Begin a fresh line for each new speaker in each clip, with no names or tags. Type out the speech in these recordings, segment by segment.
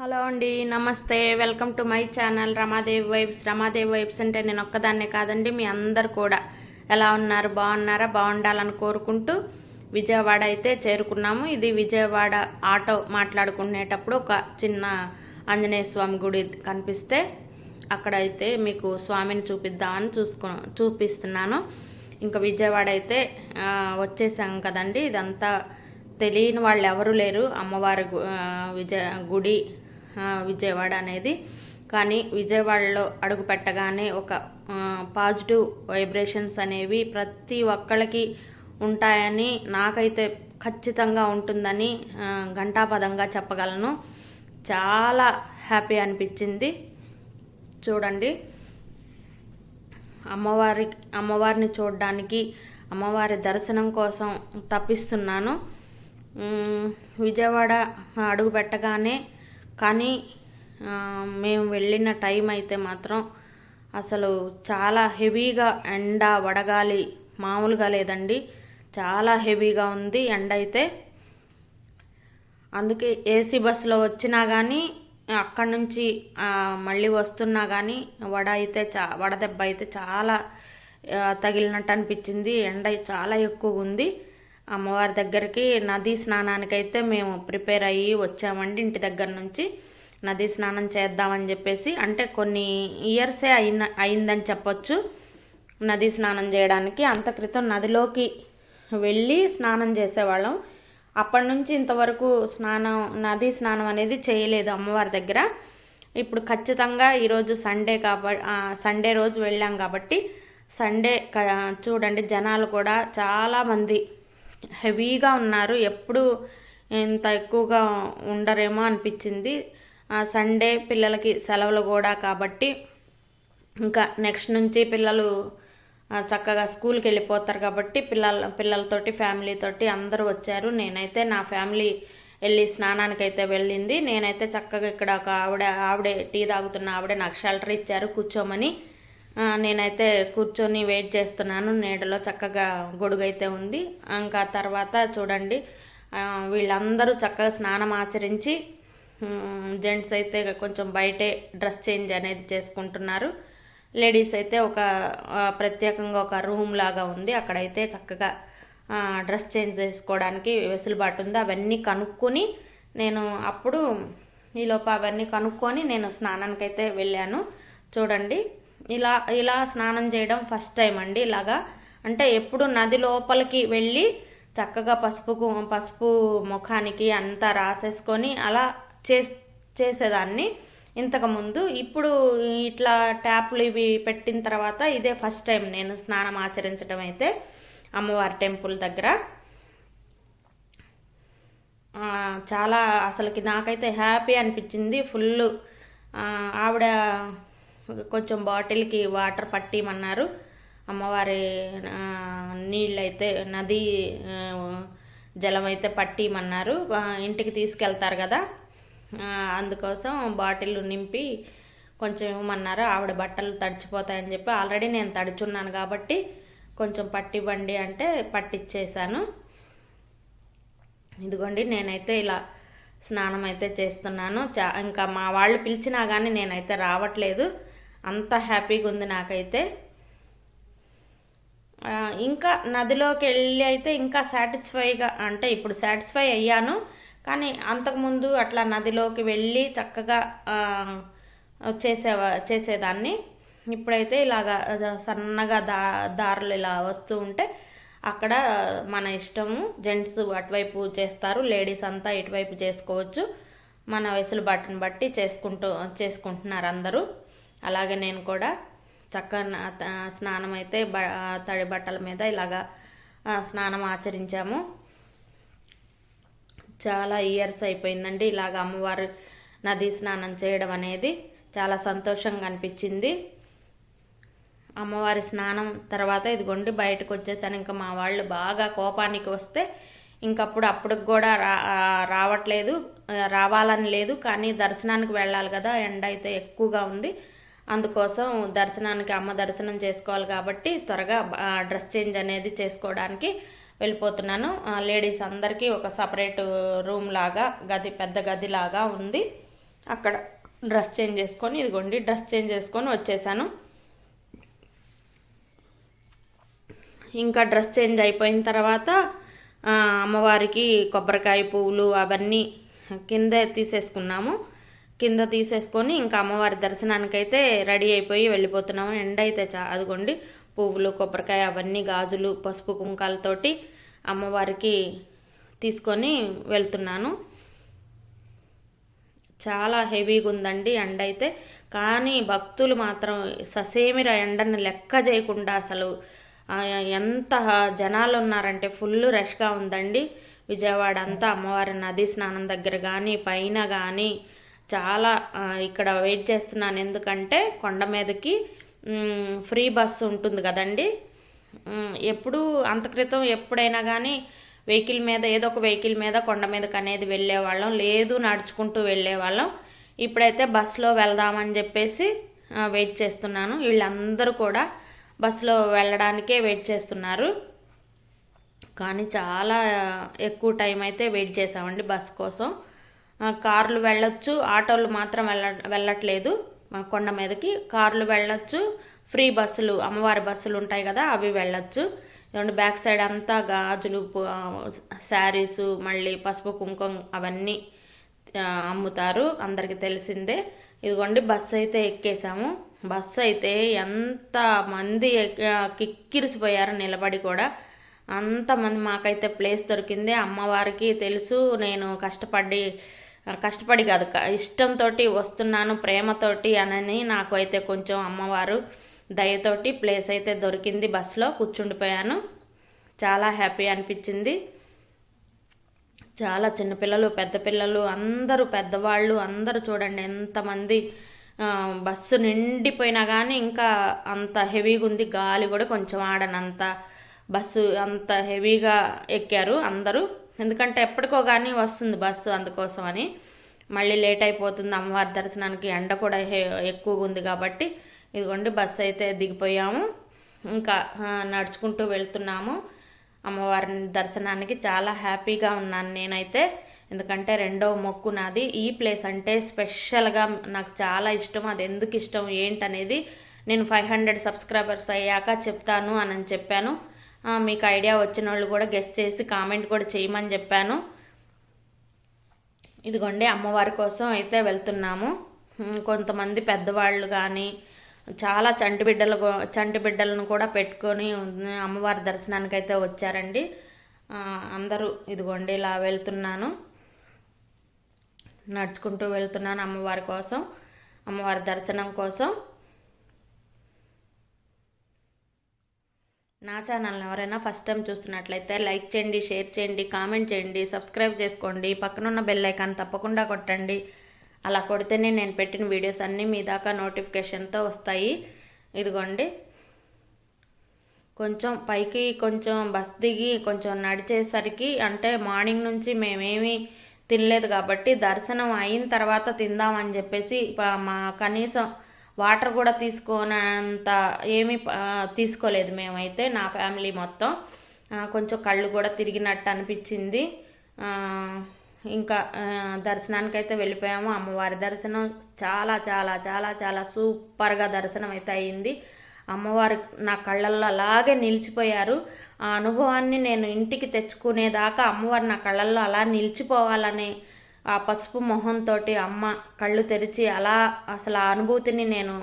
Hello అండి, నమస్తే. Welcome to my channel Ramadevi vibes. Ramadevi vibes అంటే నేను ఒక్కదాన్నే కాదండి, మీ అందరు కూడా ఎలా ఉన్నారు? బాగున్నారా? బాగుండాలని కోరుకుంటూ విజయవాడ అయితే చేరుకున్నాము. ఇది విజయవాడ ఆటో మాట్లాడుకునేటప్పుడు ఒక చిన్న ఆంజనేయ స్వామి గుడి కనిపిస్తే అక్కడైతే మీకు స్వామిని చూపిద్దామని చూపిస్తున్నాను. ఇంకా విజయవాడ అయితే వచ్చేసాం కదండి. ఇదంతా తెలియని వాళ్ళు ఎవరు లేరు. అమ్మవారి గుడి విజయవాడ అనేది. కానీ విజయవాడలో అడుగు పెట్టగానే ఒక పాజిటివ్ వైబ్రేషన్స్ అనేవి ప్రతి ఒక్కళ్ళకి ఉంటాయని, నాకైతే ఖచ్చితంగా ఉంటుందని ఘంటాపదంగా చెప్పగలను. చాలా హ్యాపీ అనిపించింది. చూడండి, అమ్మవారిని చూడడానికి, అమ్మవారి దర్శనం కోసం తప్పిస్తున్నాను. విజయవాడ అడుగు పెట్టగానే కానీ మేము వెళ్ళిన టైం అయితే మాత్రం అసలు చాలా హెవీగా ఎండ, వడగాలి మామూలుగా లేదండి. చాలా హెవీగా ఉంది ఎండ అయితే. అందుకే ఏసీ బస్సులో వచ్చినా కానీ, అక్కడి నుంచి మళ్ళీ వస్తున్నా కానీ వడదెబ్బ అయితే చాలా తగిలినట్టు అనిపించింది. ఎండ చాలా ఎక్కువ ఉంది. అమ్మవారి దగ్గరికి నదీ స్నానానికైతే మేము ప్రిపేర్ అయ్యి వచ్చామండి. ఇంటి దగ్గర నుంచి నదీ స్నానం చేద్దామని చెప్పేసి, అంటే కొన్ని ఇయర్సే అయిందని చెప్పొచ్చు నదీ స్నానం చేయడానికి. అంత క్రితం నదిలోకి వెళ్ళి స్నానం చేసేవాళ్ళం. అప్పటి నుంచి ఇంతవరకు నదీ స్నానం అనేది చేయలేదు అమ్మవారి దగ్గర. ఇప్పుడు ఖచ్చితంగా ఈరోజు సండే రోజు వెళ్ళాం కాబట్టి చూడండి, జనాలు కూడా చాలామంది హెవీగా ఉన్నారు. ఎప్పుడు ఇంత ఎక్కువగా ఉండరేమో అనిపించింది. సండే పిల్లలకి సెలవులు కూడా కాబట్టి ఇంకా నెక్స్ట్ నుంచి పిల్లలు చక్కగా స్కూల్కి వెళ్ళిపోతారు కాబట్టి పిల్లలతోటి ఫ్యామిలీతోటి అందరూ వచ్చారు. నేనైతే నా ఫ్యామిలీ వెళ్ళి స్నానానికైతే వెళ్ళింది. నేనైతే చక్కగా ఇక్కడ ఒక ఆవిడే టీ తాగుతున్న ఆవిడే నాకు షెల్టర్ ఇచ్చారు కూర్చోమని. నేనైతే కూర్చొని వెయిట్ చేస్తున్నాను. నీడలో చక్కగా గొడుగైతే ఉంది. ఇంకా తర్వాత చూడండి, వీళ్ళందరూ చక్కగా స్నానం ఆచరించి జెంట్స్ అయితే కొంచెం బయటే డ్రెస్ చేంజ్ అనేది చేసుకుంటున్నారు. లేడీస్ అయితే ఒక ప్రత్యేకంగా ఒక రూమ్ లాగా ఉంది. అక్కడైతే చక్కగా డ్రెస్ చేంజ్ చేసుకోవడానికి వెసులుబాటు ఉంది. అవన్నీ కనుక్కొని ఈలోపు అవన్నీ కనుక్కొని నేను స్నానానికైతే వెళ్ళాను. చూడండి, ఇలా స్నానం చేయడం ఫస్ట్ టైం అండి. ఇలాగా అంటే ఎప్పుడు నది లోపలికి వెళ్ళి చక్కగా పసుపు ముఖానికి అంతా రాసేసుకొని అలా చేసేదాన్ని ఇంతకుముందు. ఇప్పుడు ఇట్లా ట్యాప్లు ఇవి పెట్టిన తర్వాత ఇదే ఫస్ట్ టైం నేను స్నానం ఆచరించడం అయితే అమ్మవారి టెంపుల్ దగ్గర. చాలా అసలుకి నాకైతే హ్యాపీ అనిపించింది ఫుల్. ఆవిడ కొంచెం బాటిల్కి వాటర్ పట్టిమన్నారు. అమ్మవారి నీళ్ళైతే నదీ జలం అయితే పట్టిమన్నారు. ఇంటికి తీసుకెళ్తారు కదా, అందుకోసం బాటిల్ నింపి కొంచెం ఇవ్వమన్నారు. ఆవిడ బట్టలు తడిచిపోతాయని చెప్పి ఆల్రెడీ నేను తడుచున్నాను కాబట్టి కొంచెం పట్టివ్వండి అంటే పట్టిచ్చేసాను. ఇదిగోండి, నేనైతే ఇలా స్నానం అయితే చేస్తున్నాను. ఇంకా మా వాళ్ళు పిలిచినా కానీ నేనైతే రావట్లేదు. అంత హ్యాపీగా ఉంది నాకైతే. ఇంకా నదిలోకి వెళ్ళి అయితే ఇంకా సాటిస్ఫైగా, అంటే ఇప్పుడు సాటిస్ఫై అయ్యాను. కానీ అంతకుముందు అట్లా నదిలోకి వెళ్ళి చక్కగా చేసేదాన్ని. ఇప్పుడైతే ఇలాగా సన్నగా దారులు ఇలా వస్తూ ఉంటే అక్కడ మన ఇష్టము. జెంట్స్ అటువైపు చేస్తారు, లేడీస్ అంతా ఇటువైపు చేసుకోవచ్చు. మన వెసులుబాటుని బట్టి చేసుకుంటున్నారు అందరూ. అలాగే నేను కూడా చక్కగా స్నానం అయితే తడి బట్టల మీద ఇలాగా స్నానం ఆచరించాము. చాలా ఇయర్స్ అయిపోయిందండి ఇలాగ అమ్మవారు నదీ స్నానం చేయడం అనేది. చాలా సంతోషంగా అనిపించింది. అమ్మవారి స్నానం తర్వాత ఇదిగోండి బయటకు వచ్చేసాను. ఇంకా మా వాళ్ళు బాగా కోపానికి వస్తే అప్పటికి కూడా రావట్లేదు, రావాలని లేదు. కానీ దర్శనానికి వెళ్ళాలి కదా, ఎండ అయితే ఎక్కువగా ఉంది. అందుకోసం అమ్మ దర్శనం చేసుకోవాలి కాబట్టి త్వరగా డ్రెస్ చేంజ్ అనేది చేసుకోవడానికి వెళ్ళిపోతున్నాను. లేడీస్ అందరికీ ఒక సపరేట్ రూమ్ లాగా పెద్ద గది లాగా ఉంది. అక్కడ డ్రెస్ చేంజ్ చేసుకొని ఇదిగోండి డ్రెస్ చేంజ్ చేసుకొని వచ్చేసాను. ఇంకా డ్రెస్ చేంజ్ అయిపోయిన తర్వాత అమ్మవారికి కొబ్బరికాయ పువ్వులు అవన్నీ కింద తీసేసుకున్నాము. కింద తీసేసుకొని ఇంకా అమ్మవారి దర్శనానికైతే రెడీ అయిపోయి వెళ్ళిపోతున్నాము. ఎండ అయితే అదిగోండి పువ్వులు కొబ్బరికాయ అవన్నీ గాజులు పసుపు కుంకాలతోటి అమ్మవారికి తీసుకొని వెళ్తున్నాను. చాలా హెవీగా ఉందండి ఎండ అయితే. కానీ భక్తులు మాత్రం ససేమిర ఎండని లెక్క చేయకుండా అసలు ఎంత జనాలు ఉన్నారంటే ఫుల్ రష్గా ఉందండి. విజయవాడ అంతా అమ్మవారి నది స్నానం దగ్గర కానీ పైన కానీ చాలా ఇక్కడ వెయిట్ చేస్తున్నాను. ఎందుకంటే కొండ మీదకి ఫ్రీ బస్సు ఉంటుంది కదండి. ఎప్పుడు అంత క్రితం ఎప్పుడైనా కానీ వెహికల్ మీద ఏదో ఒక వెహికల్ మీద కొండ మీదకి అనేది వెళ్ళేవాళ్ళం, లేదు నడుచుకుంటూ వెళ్ళేవాళ్ళం. ఇప్పుడైతే బస్సులో వెళ్దామని చెప్పేసి వెయిట్ చేస్తున్నాను. వీళ్ళందరూ కూడా బస్సులో వెళ్ళడానికే వెయిట్ చేస్తున్నారు. కానీ చాలా ఎక్కువ టైం అయితే వెయిట్ చేసామండి బస్ కోసం. కార్లు వెళ్ళొచ్చు, ఆటోలు మాత్రం వెళ్ళట్లేదు కొండ మీదకి. కార్లు వెళ్ళొచ్చు, ఫ్రీ బస్సులు అమ్మవారి బస్సులు ఉంటాయి కదా అవి వెళ్ళొచ్చు. ఇదిగోండి బ్యాక్ సైడ్ అంతా గాజులు శారీసు మళ్ళీ పసుపు కుంకుమ అవన్నీ అమ్ముతారు, అందరికీ తెలిసిందే. ఇదిగోండి బస్సు అయితే ఎక్కేసాము. బస్సు అయితే ఎంత మంది కిక్కిరిసిపోయారు నిలబడి కూడా. అంతమంది మాకైతే ప్లేస్ దొరికింది. అమ్మవారికి తెలుసు నేను కష్టపడి కాదు ఇష్టంతో వస్తున్నాను ప్రేమతోటి అని నాకు అయితే కొంచెం అమ్మవారు దయతోటి ప్లేస్ అయితే దొరికింది. బస్సులో కూర్చుండిపోయాను. చాలా హ్యాపీ అనిపించింది. చాలా చిన్నపిల్లలు పెద్ద పిల్లలు అందరూ పెద్దవాళ్ళు అందరూ చూడండి ఎంతమంది. బస్సు నిండిపోయినా కానీ ఇంకా అంత హెవీగా ఉంది. గాలి కూడా కొంచెం ఆడనంత బస్సు అంత హెవీగా ఎక్కారు అందరూ. ఎందుకంటే ఎప్పటికో కానీ వస్తుంది బస్సు, అందుకోసం అని. మళ్ళీ లేట్ అయిపోతుంది అమ్మవారి దర్శనానికి, ఎండ కూడా ఎక్కువగా ఉంది కాబట్టి. ఇదిగోండి బస్సు అయితే దిగిపోయాము. ఇంకా నడుచుకుంటూ వెళ్తున్నాము అమ్మవారి దర్శనానికి. చాలా హ్యాపీగా ఉన్నాను నేనైతే. ఎందుకంటే రెండవ మొక్కు నాది. ఈ ప్లేస్ అంటే స్పెషల్గా నాకు చాలా ఇష్టం. అది ఎందుకు ఇష్టం ఏంటనేది నేను 500 సబ్స్క్రైబర్స్ అయ్యాక చెప్తాను అని చెప్పాను. మీకు ఐడియా వచ్చిన వాళ్ళు కూడా గెస్ట్ చేసి కామెంట్ కూడా చేయమని చెప్పాను. ఇదిగోండి అమ్మవారి కోసం అయితే వెళ్తున్నాము. కొంతమంది పెద్దవాళ్ళు కానీ చాలా చంటి బిడ్డలను కూడా పెట్టుకొని అమ్మవారి దర్శనానికి అయితే వచ్చారండి అందరూ. ఇదిగోండి ఇలా వెళ్తున్నాను, నడుచుకుంటూ వెళ్తున్నాను అమ్మవారి కోసం, అమ్మవారి దర్శనం కోసం. నా ఛానల్ని ఎవరైనా ఫస్ట్ టైం చూస్తున్నట్లయితే లైక్ చేయండి, షేర్ చేయండి, కామెంట్ చేయండి, సబ్స్క్రైబ్ చేసుకోండి. పక్కనున్న బెల్ ఐకాన్ తప్పకుండా కొట్టండి. అలా కొడితేనే నేను పెట్టిన వీడియోస్ అన్నీ మీ దాకా నోటిఫికేషన్తో వస్తాయి. ఇదిగోండి కొంచెం పైకి కొంచెం బస్ దిగి కొంచెం నడిచేసరికి, అంటే మార్నింగ్ నుంచి మేమేమీ తినలేదు కాబట్టి దర్శనం అయిన తర్వాత తిందామని చెప్పేసి మా కనీసం వాటర్ కూడా తీసుకోనంత ఏమీ తీసుకోలేదు మేమైతే, నా ఫ్యామిలీ మొత్తం. కొంచెం కళ్ళు కూడా తిరిగినట్టు అనిపించింది. ఇంకా దర్శనానికి అయితే వెళ్ళిపోయాము. అమ్మవారి దర్శనం చాలా చాలా చాలా చాలా సూపర్గా దర్శనం అయితే అయ్యింది. అమ్మవారు నా కళ్ళల్లో అలాగే నిలిచిపోయారు. ఆ అనుభవాన్ని నేను ఇంటికి తెచ్చుకునేదాకా అమ్మవారు నా కళ్ళల్లో అలా నిలిచిపోవాలని ఆ పసుపు మొహంతో అమ్మ కళ్ళు తెరిచి అలా అసలు ఆ అనుభూతిని నేను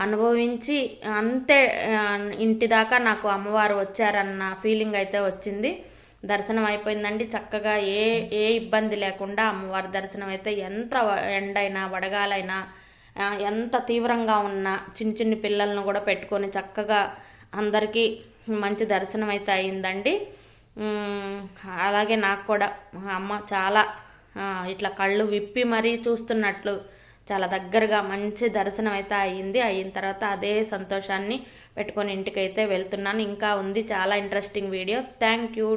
అనుభవించి అంతే ఇంటి దాకా నాకు అమ్మవారు వచ్చారన్న ఫీలింగ్ అయితే వచ్చింది. దర్శనం అయిపోయిందండి చక్కగా. ఏ ఇబ్బంది లేకుండా అమ్మవారి దర్శనం అయితే, ఎంత ఎండైనా వడగాలైనా ఎంత తీవ్రంగా ఉన్నా చిన్ని పిల్లలను కూడా పెట్టుకొని చక్కగా అందరికీ మంచి దర్శనం అయితే అయిందండి. అలాగే నాకు కూడా అమ్మ చాలా ఇట్లా కళ్ళు విప్పి మరీ చూస్తున్నట్లు చాలా దగ్గరగా మంచి దర్శనం అయితే అయ్యింది. అయిన తర్వాత అదే సంతోషాన్ని పెట్టుకొని ఇంటికైతే వెళ్తున్నాను. ఇంకా ఉంది చాలా ఇంట్రెస్టింగ్ వీడియో. Thank you.